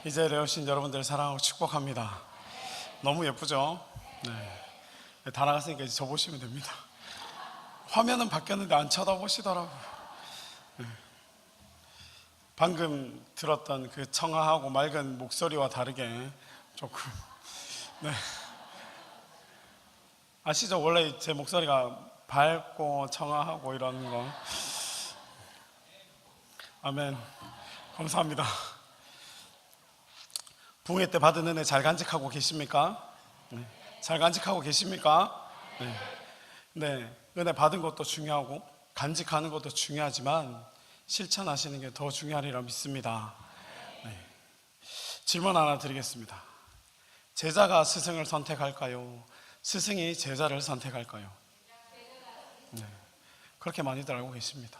이 자리에 오신 여러분들 사랑하고 축복합니다. 너무 예쁘죠? 네. 다 나갔으니까 이제 저 보시면 됩니다. 화면은 바뀌었는데 안 쳐다보시더라고요. 네. 방금 들었던 그 청아하고 맑은 목소리와 다르게 조금 아시죠? 원래 제 목소리가 밝고 청아하고 이런 거. 아멘. 감사합니다. 부흥회 때 받은 은혜 잘 간직하고 계십니까? 네. 잘 간직하고 계십니까? 네. 은혜 받은 것도 중요하고 간직하는 것도 중요하지만 실천하시는 게 더 중요하리라 믿습니다. 네. 질문 하나 드리겠습니다. 제자가 스승을 선택할까요? 스승이 제자를 선택할까요? 네. 그렇게 많이들 알고 계십니다.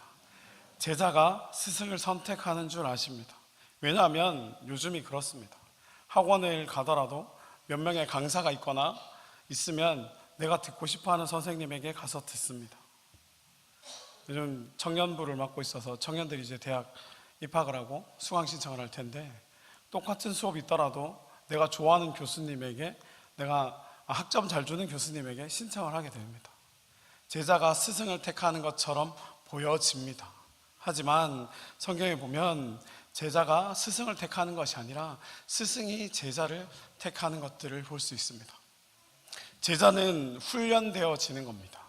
제자가 스승을 선택하는 줄 아십니다. 왜냐하면 요즘이 그렇습니다. 학원을 가더라도 몇 명의 강사가 있거나 있으면 내가 듣고 싶어하는 선생님에게 가서 듣습니다. 요즘 청년부를 맡고 있어서 청년들이 이제 대학 입학을 하고 수강 신청을 할 텐데 똑같은 수업이 있더라도 내가 좋아하는 교수님에게, 내가 학점 잘 주는 교수님에게 신청을 하게 됩니다. 제자가 스승을 택하는 것처럼 보여집니다. 하지만 성경에 보면 제자가 스승을 택하는 것이 아니라 스승이 제자를 택하는 것들을 볼 수 있습니다. 제자는 훈련되어지는 겁니다.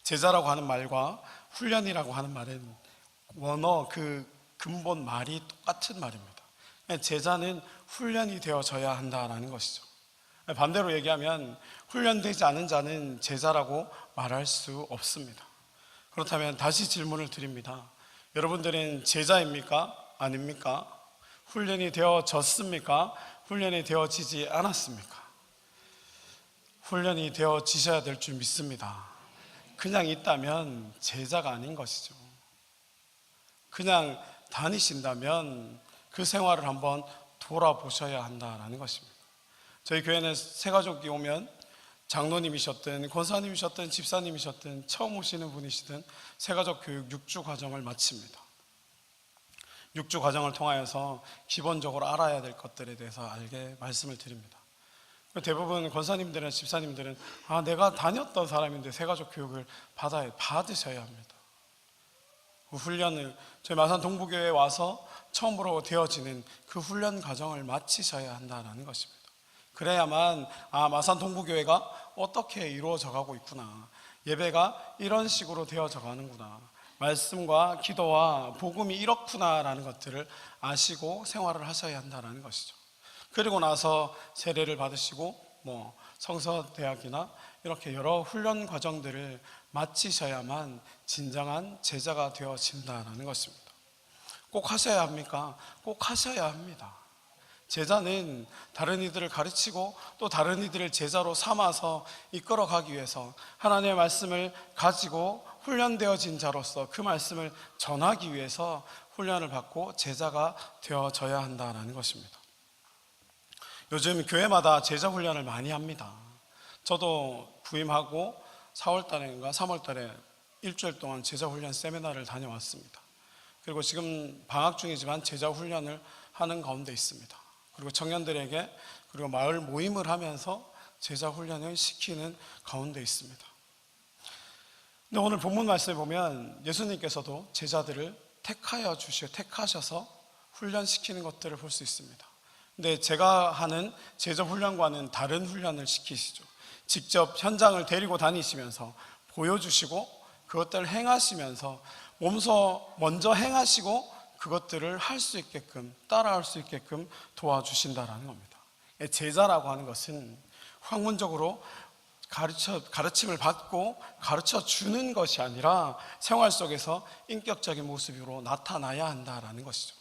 제자라고 하는 말과 훈련이라고 하는 말은 원어 그 근본 말이 똑같은 말입니다. 제자는 훈련이 되어져야 한다는 것이죠. 반대로 얘기하면 훈련되지 않은 자는 제자라고 말할 수 없습니다. 그렇다면 다시 질문을 드립니다. 여러분들은 제자입니까? 아닙니까? 훈련이 되어졌습니까? 훈련이 되어지지 않았습니까? 훈련이 되어지셔야 될 줄 믿습니다. 그냥 있다면 제자가 아닌 것이죠. 그냥 다니신다면 그 생활을 한번 돌아보셔야 한다는 것입니다. 저희 교회는 새가족이 오면 장로님이셨든 권사님이셨든 집사님이셨든 처음 오시는 분이시든 새가족 교육 6주 과정을 마칩니다. 6주 과정을 통하여서 기본적으로 알아야 될 것들에 대해서 알게 말씀을 드립니다. 대부분 권사님들이나 집사님들은 내가 다녔던 사람인데 새가족 교육을 받으셔야 합니다. 그 훈련을 저희 마산 동부교회에 와서 처음으로 되어지는 그 훈련 과정을 마치셔야 한다는 것입니다. 그래야만 마산 동부교회가 어떻게 이루어져 가고 있구나, 예배가 이런 식으로 되어져 가는구나, 말씀과 기도와 복음이 이렇구나라는 것들을 아시고 생활을 하셔야 한다는 것이죠. 그리고 나서 세례를 받으시고 성서대학이나 이렇게 여러 훈련 과정들을 마치셔야만 진정한 제자가 되어진다는 것입니다. 꼭 하셔야 합니까? 꼭 하셔야 합니다. 제자는 다른 이들을 가르치고 또 다른 이들을 제자로 삼아서 이끌어가기 위해서 하나님의 말씀을 가지고 훈련되어진 자로서 그 말씀을 전하기 위해서 훈련을 받고 제자가 되어져야 한다는 것입니다. 요즘 교회마다 제자 훈련을 많이 합니다. 저도 부임하고 4월달인가 3월달에 일주일 동안 제자 훈련 세미나를 다녀왔습니다. 그리고 지금 방학 중이지만 제자 훈련을 하는 가운데 있습니다. 그리고 청년들에게 그리고 마을 모임을 하면서 제자 훈련을 시키는 가운데 있습니다. 근데 오늘 본문 말씀에 보면 예수님께서도 제자들을 택하셔서 훈련시키는 것들을 볼 수 있습니다. 근데 제가 하는 제자 훈련과는 다른 훈련을 시키시죠. 직접 현장을 데리고 다니시면서 보여주시고 그것들을 행하시면서 몸소 먼저 행하시고 그것들을 할 수 있게끔, 따라할 수 있게끔 도와주신다는 겁니다. 제자라고 하는 것은 학문적으로 가르침을 받고 가르쳐 주는 것이 아니라 생활 속에서 인격적인 모습으로 나타나야 한다는 것이죠.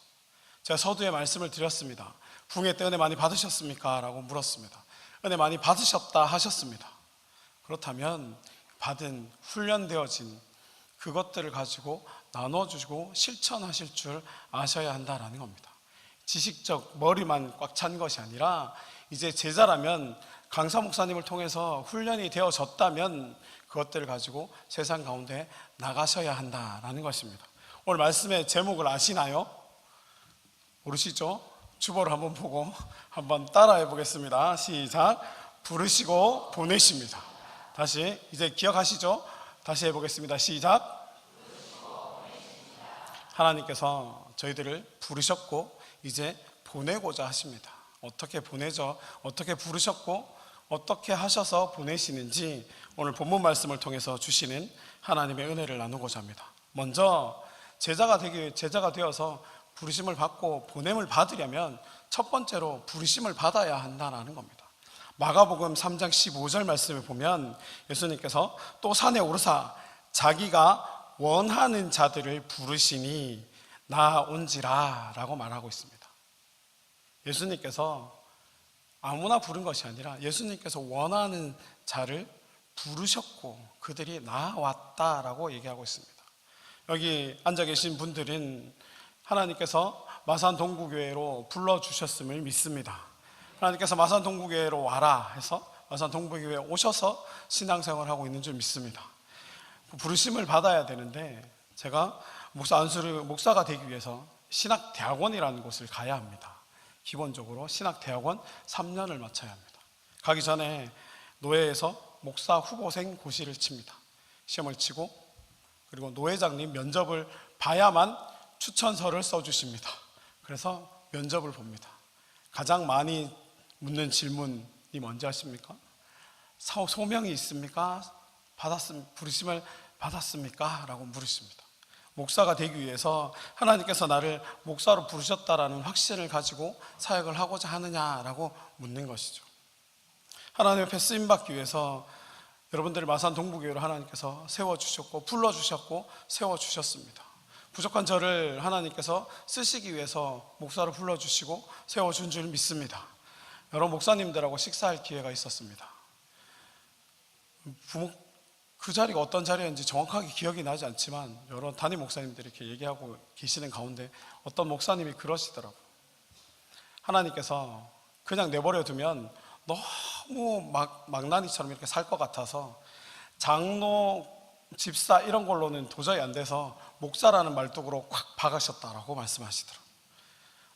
제가 서두에 말씀을 드렸습니다. 부흥회 때 은혜 많이 받으셨습니까? 라고 물었습니다. 은혜 많이 받으셨다 하셨습니다. 그렇다면 받은 훈련되어진 그것들을 가지고 나눠주시고 실천하실 줄 아셔야 한다는 겁니다. 지식적 머리만 꽉 찬 것이 아니라 이제 제자라면 강사 목사님을 통해서 훈련이 되어졌다면 그것들을 가지고 세상 가운데 나가셔야 한다는 것입니다. 오늘 말씀의 제목을 아시나요? 모르시죠? 주보를 한번 보고 한번 따라해 보겠습니다. 시작. 부르시고 보내십니다. 다시 이제 기억하시죠? 다시 해보겠습니다. 시작. 하나님께서 저희들을 부르셨고 이제 보내고자 하십니다. 어떻게 보내죠? 어떻게 부르셨고 어떻게 하셔서 보내시는지 오늘 본문 말씀을 통해서 주시는 하나님의 은혜를 나누고자 합니다. 먼저 제자가 되어서 부르심을 받고 보냄을 받으려면 첫 번째로 부르심을 받아야 한다는 겁니다. 마가복음 3장 15절 말씀을 보면 예수님께서 또 산에 오르사 자기가 원하는 자들을 부르시니 나 온지라 라고 말하고 있습니다. 예수님께서 아무나 부른 것이 아니라 예수님께서 원하는 자를 부르셨고 그들이 나왔다라고 얘기하고 있습니다. 여기 앉아 계신 분들은 하나님께서 마산 동구교회로 불러주셨음을 믿습니다. 하나님께서 마산 동구교회로 와라 해서 마산 동구교회에 오셔서 신앙생활을 하고 있는 줄 믿습니다. 부르심을 받아야 되는데 제가 목사가 되기 위해서 신학대학원이라는 곳을 가야 합니다. 기본적으로 신학대학원 3년을 마쳐야 합니다. 가기 전에 노회에서 목사 후보생 고시를 칩니다. 시험을 치고 그리고 노회장님 면접을 봐야만 추천서를 써주십니다. 그래서 면접을 봅니다. 가장 많이 묻는 질문이 뭔지 아십니까? 소명이 있습니까? 부르심을 받았습니까? 라고 물으십니다. 목사가 되기 위해서 하나님께서 나를 목사로 부르셨다라는 확신을 가지고 사역을 하고자 하느냐라고 묻는 것이죠. 하나님 앞에 쓰임받기 위해서 여러분들을 마산 동부교회로 하나님께서 세워주셨고 불러주셨고 세워주셨습니다. 부족한 저를 하나님께서 쓰시기 위해서 목사로 불러주시고 세워준 줄 믿습니다. 여러 목사님들하고 식사할 기회가 있었습니다. 그 자리가 어떤 자리였는지 정확하게 기억이 나지 않지만 여러 담임 목사님들이 이렇게 얘기하고 계시는 가운데 어떤 목사님이 그러시더라고요. 하나님께서 그냥 내버려 두면 너무 망나니처럼 이렇게 살 것 같아서 장로, 집사 이런 걸로는 도저히 안 돼서 목사라는 말뚝으로 콱 박으셨다라고 말씀하시더라고요.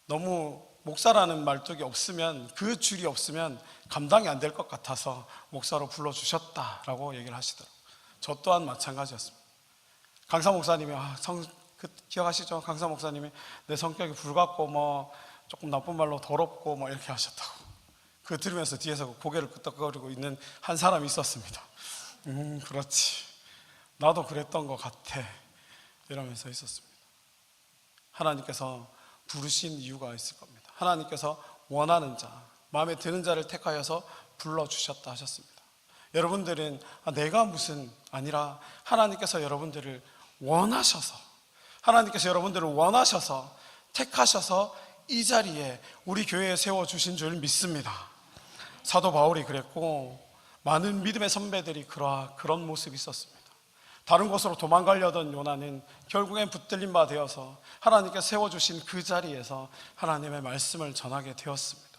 너무 목사라는 말뚝이 없으면 그 줄이 없으면 감당이 안 될 것 같아서 목사로 불러주셨다라고 얘기를 하시더라고요. 저 또한 마찬가지였습니다. 강사 목사님이 기억하시죠? 강사 목사님이 내 성격이 불같고 조금 나쁜 말로 더럽고 이렇게 하셨다고. 그거 들으면서 뒤에서 고개를 끄덕거리고 있는 한 사람이 있었습니다. 그렇지. 나도 그랬던 것 같아. 이러면서 있었습니다. 하나님께서 부르신 이유가 있을 겁니다. 하나님께서 원하는 자, 마음에 드는 자를 택하여서 불러주셨다 하셨습니다. 여러분들은 내가 무슨 아니라 하나님께서 여러분들을 원하셔서 택하셔서 이 자리에 우리 교회에 세워주신 줄 믿습니다. 사도 바울이 그랬고 많은 믿음의 선배들이 그런 모습이 있었습니다. 다른 곳으로 도망가려던 요나는 결국엔 붙들린 바 되어서 하나님께서 세워주신 그 자리에서 하나님의 말씀을 전하게 되었습니다.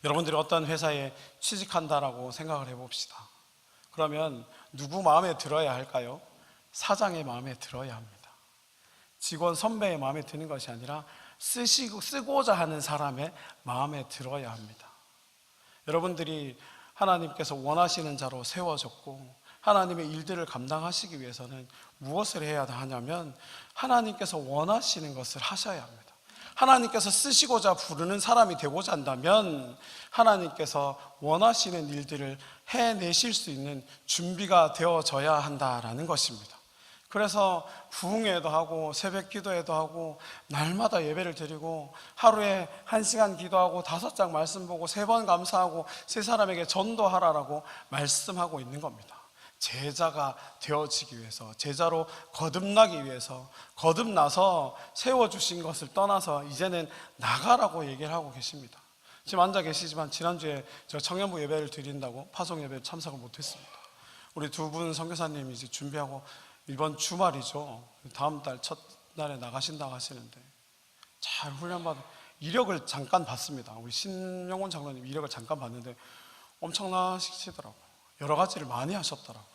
여러분들이 어떤 회사에 취직한다라고 생각을 해봅시다. 그러면 누구 마음에 들어야 할까요? 사장의 마음에 들어야 합니다. 직원 선배의 마음에 드는 것이 아니라 쓰고자 하는 사람의 마음에 들어야 합니다. 여러분들이 하나님께서 원하시는 자로 세워졌고 하나님의 일들을 감당하시기 위해서는 무엇을 해야 하냐면 하나님께서 원하시는 것을 하셔야 합니다. 하나님께서 쓰시고자 부르는 사람이 되고자 한다면 하나님께서 원하시는 일들을 해내실 수 있는 준비가 되어져야 한다라는 것입니다. 그래서 부흥회도 하고 새벽 기도회도 하고 날마다 예배를 드리고 하루에 1시간 기도하고 5장 말씀 보고 3번 감사하고 세 사람에게 전도하라라고 말씀하고 있는 겁니다. 제자가 되어지기 위해서, 제자로 거듭나기 위해서, 거듭나서 세워주신 것을 떠나서 이제는 나가라고 얘기를 하고 계십니다. 지금 앉아 계시지만 지난주에 제가 청년부 예배를 드린다고 파송 예배에 참석을 못했습니다. 우리 두 분 선교사님이 이제 준비하고 이번 주말이죠. 다음 달 첫날에 나가신다고 하시는데 잘 훈련받아 이력을 잠깐 봤습니다. 우리 신명원 장로님 이력을 잠깐 봤는데 엄청나시더라고요. 여러 가지를 많이 하셨더라고요.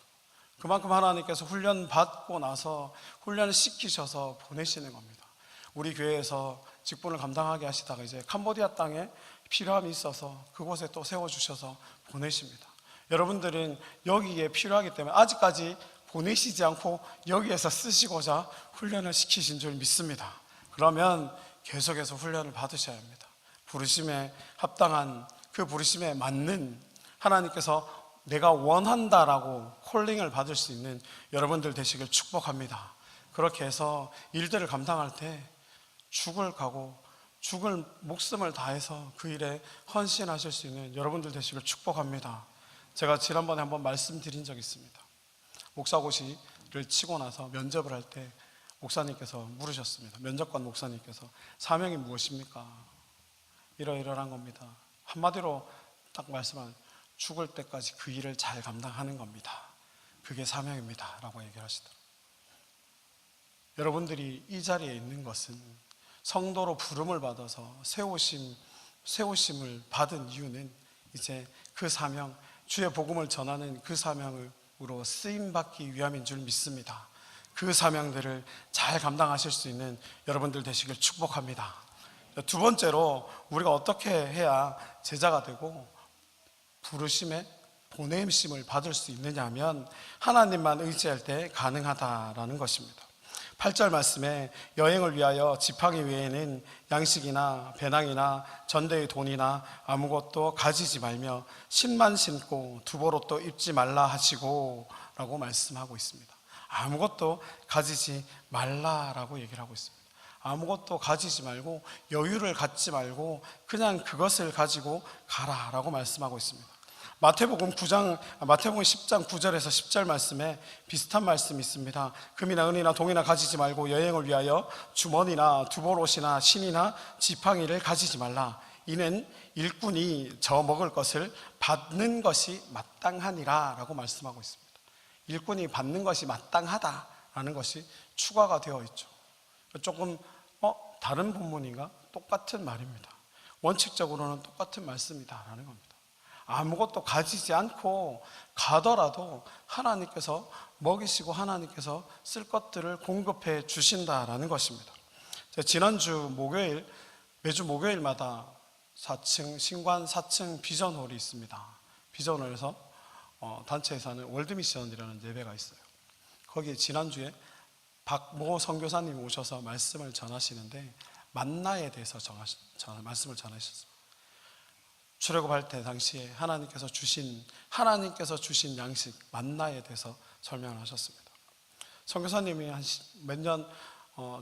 그만큼 하나님께서 훈련 받고 나서 훈련을 시키셔서 보내시는 겁니다. 우리 교회에서 직분을 감당하게 하시다가 이제 캄보디아 땅에 필요함이 있어서 그곳에 또 세워주셔서 보내십니다. 여러분들은 여기에 필요하기 때문에 아직까지 보내시지 않고 여기에서 쓰시고자 훈련을 시키신 줄 믿습니다. 그러면 계속해서 훈련을 받으셔야 합니다. 부르심에 합당한, 그 부르심에 맞는, 하나님께서 내가 원한다라고 콜링을 받을 수 있는 여러분들 되시길 축복합니다. 그렇게 해서 일들을 감당할 때 죽을 각오, 죽을 목숨을 다해서 그 일에 헌신하실 수 있는 여러분들 되시길 축복합니다. 제가 지난번에 한번 말씀드린 적이 있습니다. 목사고시를 치고 나서 면접을 할 때 목사님께서 물으셨습니다. 면접관 목사님께서 사명이 무엇입니까? 이러이러한 겁니다. 한마디로 딱 말씀한, 죽을 때까지 그 일을 잘 감당하는 겁니다. 그게 사명입니다 라고 얘기를 하시더라고요. 여러분들이 이 자리에 있는 것은 성도로 부름을 받아서 세우심을 받은 이유는 이제 그 사명, 주의 복음을 전하는 그 사명으로 쓰임받기 위함인 줄 믿습니다. 그 사명들을 잘 감당하실 수 있는 여러분들 되시길 축복합니다. 두 번째로 우리가 어떻게 해야 제자가 되고 부르심에 보냄심을 받을 수 있느냐 하면 하나님만 의지할 때 가능하다라는 것입니다. 8절 말씀에 여행을 위하여 지팡이 외에는 양식이나 배낭이나 전대의 돈이나 아무것도 가지지 말며 신만 신고 두보로도 입지 말라 하시고 라고 말씀하고 있습니다. 아무것도 가지지 말라라고 얘기를 하고 있습니다. 아무것도 가지지 말고 여유를 갖지 말고 그냥 그것을 가지고 가라라고 말씀하고 있습니다. 마태복음 10장 9절에서 10절 말씀에 비슷한 말씀이 있습니다. 금이나 은이나 동이나 가지지 말고 여행을 위하여 주머니나 두보롯이나 신이나 지팡이를 가지지 말라. 이는 일꾼이 저 먹을 것을 받는 것이 마땅하니라 라고 말씀하고 있습니다. 일꾼이 받는 것이 마땅하다라는 것이 추가가 되어 있죠. 조금 다른 본문인가? 똑같은 말입니다. 원칙적으로는 똑같은 말씀이다라는 겁니다. 아무것도 가지지 않고 가더라도 하나님께서 먹이시고 하나님께서 쓸 것들을 공급해 주신다라는 것입니다. 지난주 목요일, 매주 목요일마다 4층 신관 4층 비전홀이 있습니다. 비전홀에서 단체에서 하는 월드미션이라는 예배가 있어요. 거기에 지난주에 박모 선교사님이 오셔서 말씀을 전하시는데 만나에 대해서 말씀을 전하셨습니다. 출애굽할 때 당시에 하나님께서 주신 양식 만나에 대해서 설명을 하셨습니다. 선교사님이 한 몇 년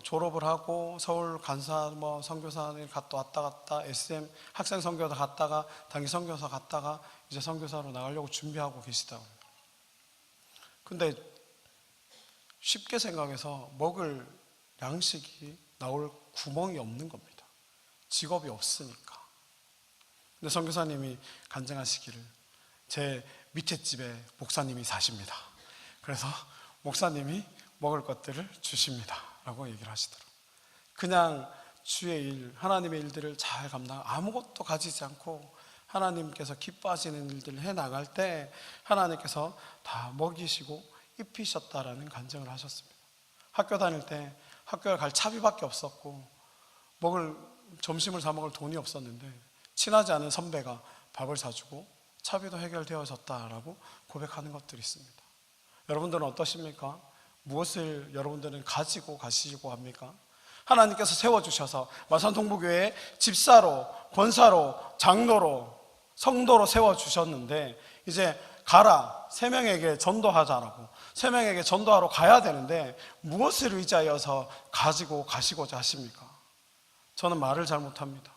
졸업을 하고 서울 간사 선교사를 왔다 갔다 SM 학생 선교사 갔다가 단기 선교사 갔다가 이제 선교사로 나가려고 준비하고 계시다고. 근데 쉽게 생각해서 먹을 양식이 나올 구멍이 없는 겁니다. 직업이 없으니까. 근데 선교사님이 간증하시기를 제 밑에 집에 목사님이 사십니다. 그래서 목사님이 먹을 것들을 주십니다 라고 얘기를 하시더라고요. 그냥 주의 일, 하나님의 일들을 잘 아무것도 가지지 않고 하나님께서 기뻐하시는 일들을 해나갈 때 하나님께서 다 먹이시고 입히셨다라는 간증을 하셨습니다. 학교 다닐 때 학교에 갈 차비밖에 없었고 점심을 사 먹을 돈이 없었는데 친하지 않은 선배가 밥을 사주고 차비도 해결되어졌다라고 고백하는 것들이 있습니다. 여러분들은 어떠십니까? 무엇을 여러분들은 가지고 가시고 합니까? 하나님께서 세워주셔서 마산동부교회에 집사로, 권사로, 장로로, 성도로 세워주셨는데 이제 가라, 3명에게 전도하자라고 3명에게 전도하러 가야 되는데 무엇을 의지하여서 가지고 가시고자 하십니까? 저는 말을 잘 못합니다.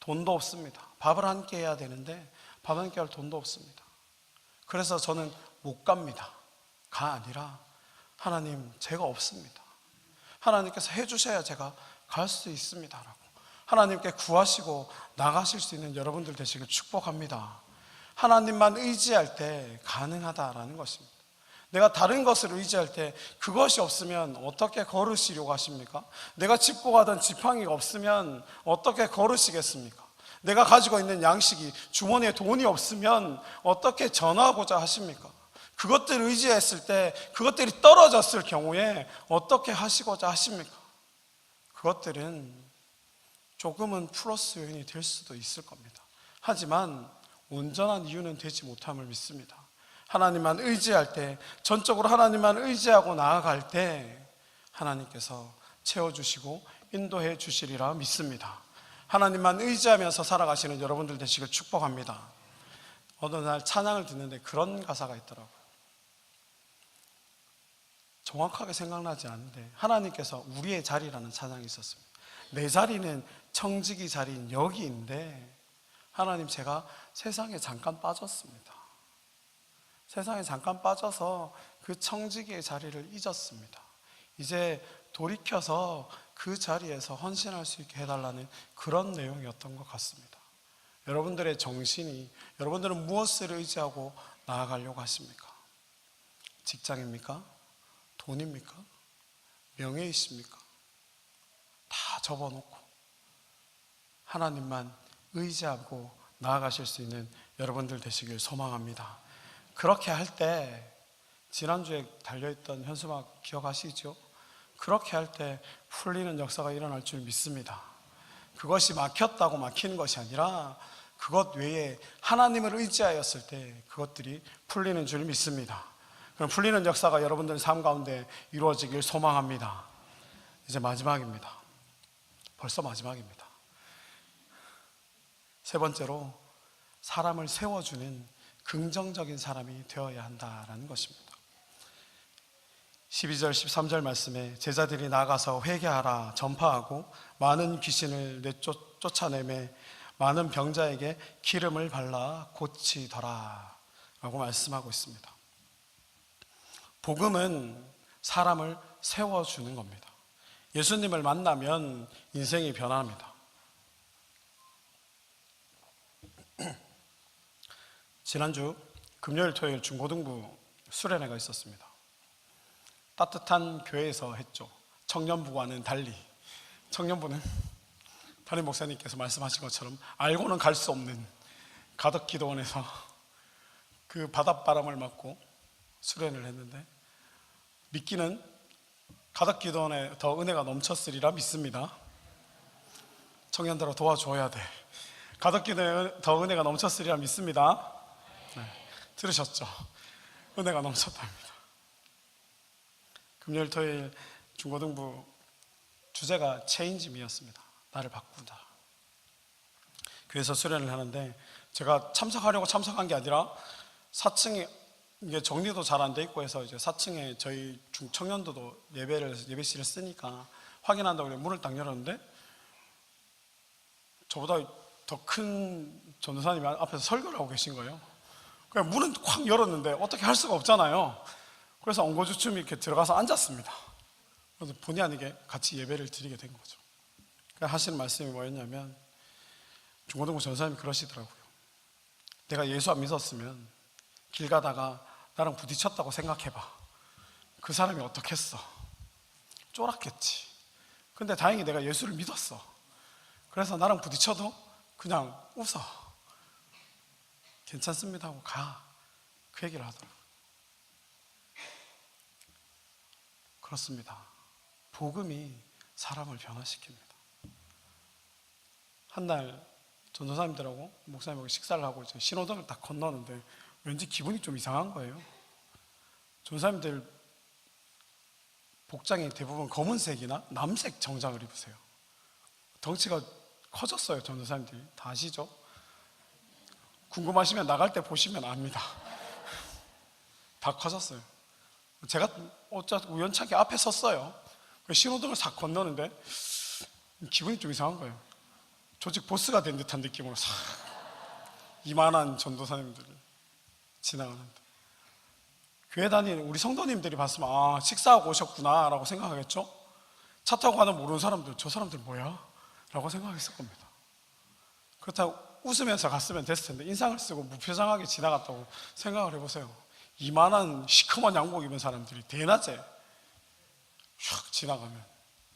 돈도 없습니다. 밥을 한 끼 해야 되는데 밥 한 끼 할 돈도 없습니다. 그래서 저는 못 갑니다. 가 아니라 하나님 제가 없습니다. 하나님께서 해주셔야 제가 갈 수 있습니다 라고 하나님께 구하시고 나가실 수 있는 여러분들 되시길 축복합니다. 하나님만 의지할 때 가능하다라는 것입니다. 내가 다른 것을 의지할 때 그것이 없으면 어떻게 걸으시려고 하십니까? 내가 짚고 가던 지팡이가 없으면 어떻게 걸으시겠습니까? 내가 가지고 있는 양식이 주머니에 돈이 없으면 어떻게 전하고자 하십니까? 그것들을 의지했을 때 그것들이 떨어졌을 경우에 어떻게 하시고자 하십니까? 그것들은 조금은 플러스 요인이 될 수도 있을 겁니다. 하지만 온전한 이유는 되지 못함을 믿습니다. 하나님만 의지할 때, 전적으로 하나님만 의지하고 나아갈 때 하나님께서 채워주시고 인도해 주시리라 믿습니다. 하나님만 의지하면서 살아가시는 여러분들 되시길 축복합니다. 어느 날 찬양을 듣는데 그런 가사가 있더라고요. 정확하게 생각나지 않는데 하나님께서 우리의 자리라는 찬양이 있었습니다. 내 자리는 청지기 자리인 여기인데 하나님, 제가 세상에 잠깐 빠졌습니다. 세상에 잠깐 빠져서 그 청지기의 자리를 잊었습니다. 이제 돌이켜서 그 자리에서 헌신할 수 있게 해달라는 그런 내용이었던 것 같습니다. 여러분들의 정신이, 여러분들은 무엇을 의지하고 나아가려고 하십니까? 직장입니까? 돈입니까? 명예이십니까? 다 접어놓고 하나님만 의지하고 나아가실 수 있는 여러분들 되시길 소망합니다. 그렇게 할 때, 지난주에 달려있던 현수막 기억하시죠? 그렇게 할 때 풀리는 역사가 일어날 줄 믿습니다. 그것이 막혔다고 막히는 것이 아니라 그것 외에 하나님을 의지하였을 때 그것들이 풀리는 줄 믿습니다. 그럼 풀리는 역사가 여러분들 삶 가운데 이루어지길 소망합니다. 이제 마지막입니다. 벌써 마지막입니다. 세 번째로, 사람을 세워주는 긍정적인 사람이 되어야 한다라는 것입니다. 12절 13절 말씀에 제자들이 나가서 회개하라 전파하고 많은 귀신을 쫓아내매 많은 병자에게 기름을 발라 고치더라 라고 말씀하고 있습니다. 복음은 사람을 세워주는 겁니다. 예수님을 만나면 인생이 변합니다. 지난주 금요일 토요일 중고등부 수련회가 있었습니다. 따뜻한 교회에서 했죠. 청년부와는 달리 청년부는 담임 목사님께서 말씀하신 것처럼 알고는 갈 수 없는 가덕기도원에서 그 바닷바람을 맞고 수련을 했는데, 믿기는 가덕기도원에 더 은혜가 넘쳤으리라 믿습니다. 청년들아 도와줘야 돼. 가덕기도원에 더 은혜가 넘쳤으리라 믿습니다. 네, 들으셨죠? 은혜가 넘쳤답니다. 금요일 토요일 중고등부 주제가 체인지미였습니다. 나를 바꾼다. 교회에서 수련을 하는데 제가 참석하려고 참석한 게 아니라 4층에 이게 정리도 잘 안 돼 있고 해서 이제 4층에 저희 중청년도도 예배실을 쓰니까 확인한다고 문을 딱 열었는데 저보다 더 큰 전도사님이 앞에서 설교를 하고 계신 거예요. 그냥 문은 확 열었는데 어떻게 할 수가 없잖아요. 그래서 엉거주춤 이렇게 들어가서 앉았습니다. 그래서 본의 아니게 같이 예배를 드리게 된 거죠. 하시는 말씀이 뭐였냐면, 중고등부 전사님이 그러시더라고요. 내가 예수 안 믿었으면 길 가다가 나랑 부딪혔다고 생각해봐. 그 사람이 어떻겠어? 쫄았겠지. 근데 다행히 내가 예수를 믿었어. 그래서 나랑 부딪혀도 그냥 웃어. 괜찮습니다 하고 가. 그 얘기를 하더라고요. 그렇습니다. 복음이 사람을 변화시킵니다. 한날 전도사님들하고 목사님하고 식사를 하고 이제 신호등을 딱 건너는데 왠지 기분이 좀 이상한 거예요. 전도사님들 복장이 대부분 검은색이나 남색 정장을 입으세요. 덩치가 커졌어요. 전도사님들이 다 아시죠? 궁금하시면 나갈 때 보시면 압니다. 다 커졌어요. 제가 어쩌다 우연찮게 앞에 섰어요. 신호등을 싹 건너는데 기분이 좀 이상한 거예요. 조직 보스가 된 듯한 느낌으로 싹 이만한 전도사님들을 지나가는데, 교회 다니는 우리 성도님들이 봤으면 아, 식사하고 오셨구나 라고 생각하겠죠? 차 타고 가는 모르는 사람들, 저 사람들 뭐야? 라고 생각했을 겁니다. 그렇다고 웃으면서 갔으면 됐을 텐데 인상을 쓰고 무표정하게 지나갔다고 생각을 해보세요. 이만한 시커먼 양복 입은 사람들이 대낮에 슉 지나가면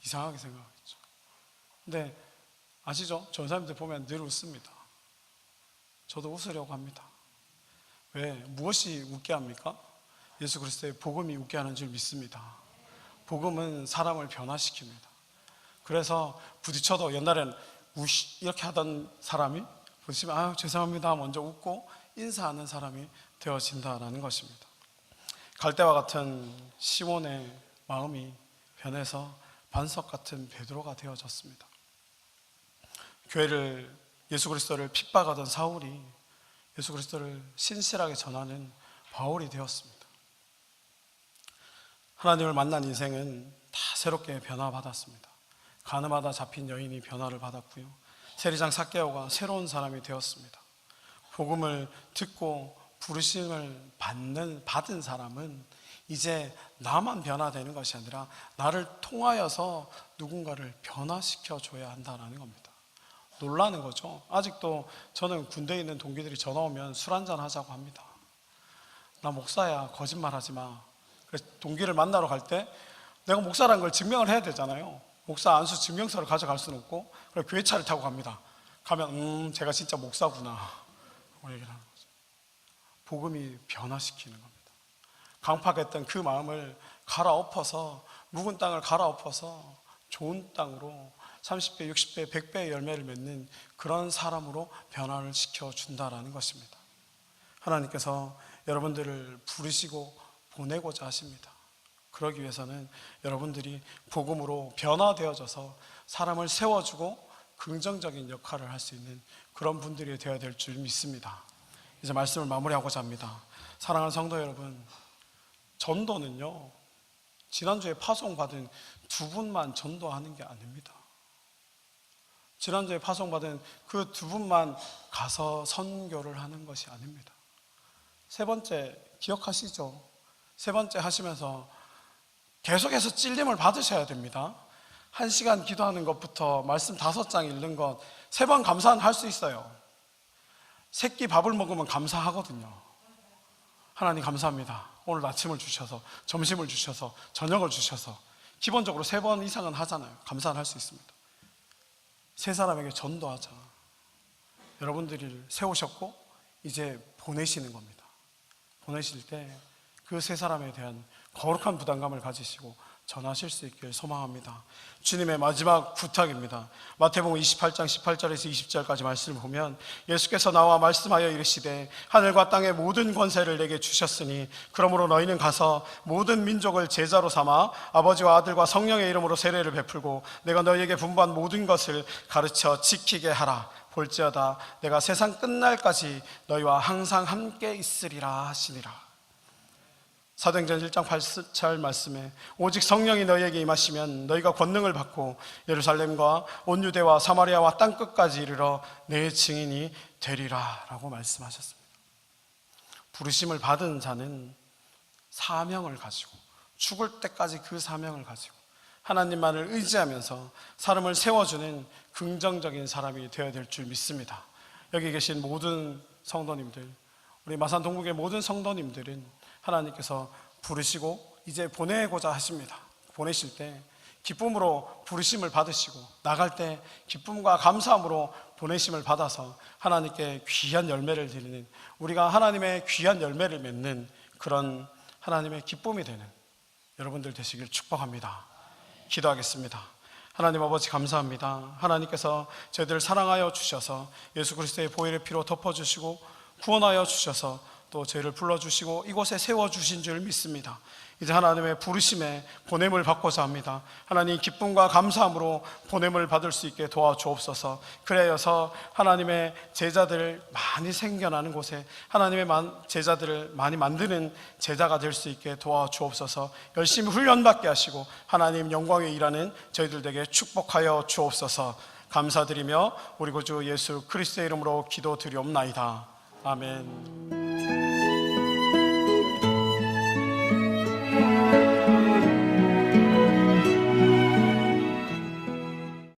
이상하게 생각하겠죠. 근데 아시죠? 전사님들 보면 늘 웃습니다. 저도 웃으려고 합니다. 왜? 무엇이 웃게 합니까? 예수 그리스도의 복음이 웃게 하는 줄 믿습니다. 복음은 사람을 변화시킵니다. 그래서 부딪혀도 옛날에는 우시 이렇게 하던 사람이 부딪히면 아유 죄송합니다 먼저 웃고 인사하는 사람이 되어진다라는 것입니다. 갈대와 같은 시몬의 마음이 변해서 반석 같은 베드로가 되어졌습니다. 교회를 예수 그리스도를 핍박하던 사울이 예수 그리스도를 신실하게 전하는 바울이 되었습니다. 하나님을 만난 인생은 다 새롭게 변화받았습니다. 가늠하다 잡힌 여인이 변화를 받았고요, 세리장 삭개오가 새로운 사람이 되었습니다. 복음을 듣고 부르심을 받은 사람은 이제 나만 변화되는 것이 아니라 나를 통하여서 누군가를 변화시켜 줘야 한다는 겁니다. 놀라는 거죠. 아직도 저는 군대에 있는 동기들이 전화 오면 술 한잔 하자고 합니다. 나 목사야, 거짓말하지 마. 그래서 동기를 만나러 갈 때 내가 목사라는 걸 증명을 해야 되잖아요. 목사 안수 증명서를 가져갈 수는 없고, 그래서 교회차를 타고 갑니다. 가면 제가 진짜 목사구나 라고 얘기를 하는 거죠. 복음이 변화시키는 겁니다. 강팍했던 그 마음을 갈아엎어서, 묵은 땅을 갈아엎어서 좋은 땅으로 30배, 60배, 100배의 열매를 맺는 그런 사람으로 변화를 시켜준다라는 것입니다. 하나님께서 여러분들을 부르시고 보내고자 하십니다. 그러기 위해서는 여러분들이 복음으로 변화되어져서 사람을 세워주고 긍정적인 역할을 할 수 있는 그런 분들이 되어야 될 줄 믿습니다. 이제 말씀을 마무리하고자 합니다. 사랑하는 성도 여러분, 전도는요, 지난주에 파송받은 두 분만 전도하는 게 아닙니다. 지난주에 파송받은 그 두 분만 가서 선교를 하는 것이 아닙니다. 세 번째 기억하시죠? 세 번째 하시면서 계속해서 찔림을 받으셔야 됩니다. 1시간 기도하는 것부터 말씀 5장 읽는 것 3번 감사는 할 수 있어요. 새끼 밥을 먹으면 감사하거든요. 하나님 감사합니다. 오늘 아침을 주셔서, 점심을 주셔서, 저녁을 주셔서, 기본적으로 3번 이상은 하잖아요. 감사는 할 수 있습니다. 세 사람에게 전도하자. 여러분들을 세우셨고 이제 보내시는 겁니다. 보내실 때 그 세 사람에 대한 거룩한 부담감을 가지시고 전하실 수 있길 소망합니다. 주님의 마지막 부탁입니다. 마태복음 28장 18절에서 20절까지 말씀을 보면 예수께서 나와 말씀하여 이르시되 하늘과 땅의 모든 권세를 내게 주셨으니 그러므로 너희는 가서 모든 민족을 제자로 삼아 아버지와 아들과 성령의 이름으로 세례를 베풀고 내가 너희에게 분부한 모든 것을 가르쳐 지키게 하라. 볼지어다 내가 세상 끝날까지 너희와 항상 함께 있으리라 하시니라. 사도행전 1장 8절 말씀에 오직 성령이 너희에게 임하시면 너희가 권능을 받고 예루살렘과 온 유대와 사마리아와 땅끝까지 이르러 내 증인이 되리라 라고 말씀하셨습니다. 부르심을 받은 자는 사명을 가지고 죽을 때까지 그 사명을 가지고 하나님만을 의지하면서 사람을 세워주는 긍정적인 사람이 되어야 될 줄 믿습니다. 여기 계신 모든 성도님들, 우리 마산 동국의 모든 성도님들은 하나님께서 부르시고 이제 보내고자 하십니다. 보내실 때 기쁨으로 부르심을 받으시고 나갈 때 기쁨과 감사함으로 보내심을 받아서 하나님께 귀한 열매를 드리는, 우리가 하나님의 귀한 열매를 맺는 그런 하나님의 기쁨이 되는 여러분들 되시길 축복합니다. 기도하겠습니다. 하나님 아버지 감사합니다. 하나님께서 저희들을 사랑하여 주셔서 예수 그리스도의 보혈의 피로 덮어주시고 구원하여 주셔서 또 저희를 불러주시고 이곳에 세워주신 줄 믿습니다. 이제 하나님의 부르심에 보냄을 받고자 합니다. 하나님 기쁨과 감사함으로 보냄을 받을 수 있게 도와주옵소서. 그래서 하나님의 제자들을 많이 생겨나는 곳에 하나님의 제자들을 많이 만드는 제자가 될 수 있게 도와주옵소서. 열심히 훈련받게 하시고 하나님 영광에 일하는 저희들 에게 축복하여 주옵소서. 감사드리며 우리 구주 예수 그리스도의 이름으로 기도드리옵나이다. 아멘.